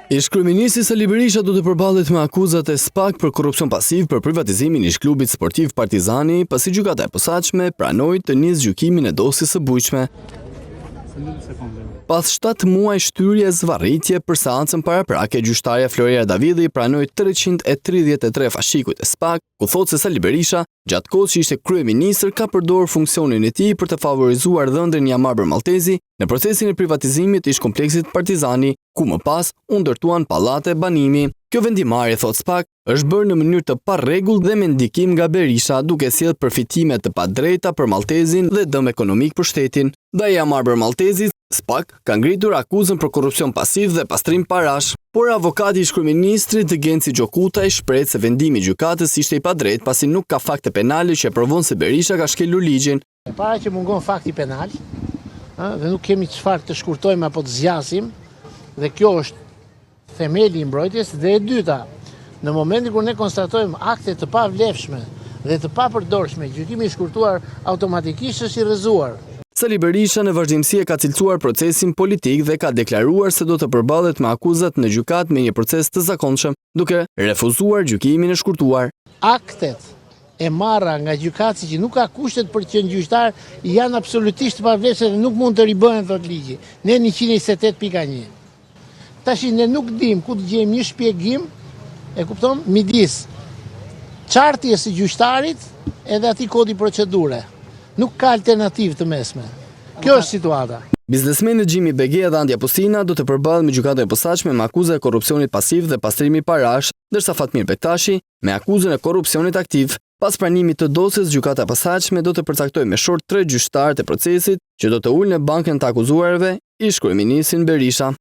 Ish-kryeministri Sali Berisha do të përballet me akuzat e SPAK për korrupsion pasiv për privatizimin e ish-klubit sportiv Partizani, pasi gjykata e posaçme pranoi të nisë gjykimin e dosjes së bujqme. Pas 7 muaj shtyrje zvarritje për seancën paraprake, gjyqtarja Florera Davidi pranoi 333 fashikujt e SPAK, ku thotë se Sali Berisha, gjatë kohës që ishte kryeministër, ka përdorur funksionin e tij për të favorizuar dhëndrin Jamarbër Maltezi në procesin e privatizimit të ish-kompleksit Partizani, ku më pas u ndërtuan pallate banimi. Kjo vendimarrje, thot SPAK, është bërë në mënyrë të parregull dhe me ndikim nga Berisha, duke sjellë përfitime të padrejta për Maltezin dhe dëm ekonomik për shtetin. Ndaj Jamarbër Maltezit, SPAK ka ngritur akuzën për korrupsion pasiv dhe pastrim parash, por avokati i ish-kryeministrit Genci Gjokutaj shpreh se vendimi i gjykatës ishte i padrejtë pasi nuk ka fakte penale që provon se Berisha ka shkelur ligjin. Para që mungon fakti penal, dhe nuk kemi çfarë të shkurtojmë apo të zgjasim, dhe kjo është themeli i mbrojtjes, dhe e dyta, në momentin kur ne konstatojmë akte të pavlefshme dhe të papërdorshme, gjykimi i shkurtuar automatikisht është i rrëzuar. Sali Berisha në vazhdimsi e ka cilësuar procesin politik dhe ka deklaruar se do të përballet me akuzat në gjykatë me një proces të zakonshëm, duke refuzuar gjykimin e shkurtuar. Aktet e marra nga gjykatësi që nuk ka kushtet për të qenë gjyqtar janë absolutisht të pavlefshme dhe nuk mund të ribëhen, thot ligji. Ne 128.1. Tash ne nuk dim ku të gjejmë një shpjegim, e kupton, midis çartjes së gjyqtarit edhe atij kodi procedure. Nuk ka alternativë të mesme. Kjo është situata. Biznesmeni Xhimi Begea dhe Andja Pustina do të përballen me gjykatën e posaçme me akuzën e korrupsionit pasiv dhe pastrimi parash, ndërsa Fatmir Bektashi me akuzën e korrupsionit aktiv. Pas pranimit të dosjes, gjykata e posaçme do të përcaktojë me short 3 gjyqtarë të procesit që do të ulën në bankën të akuzuarve ish-kryeministrin Berisha.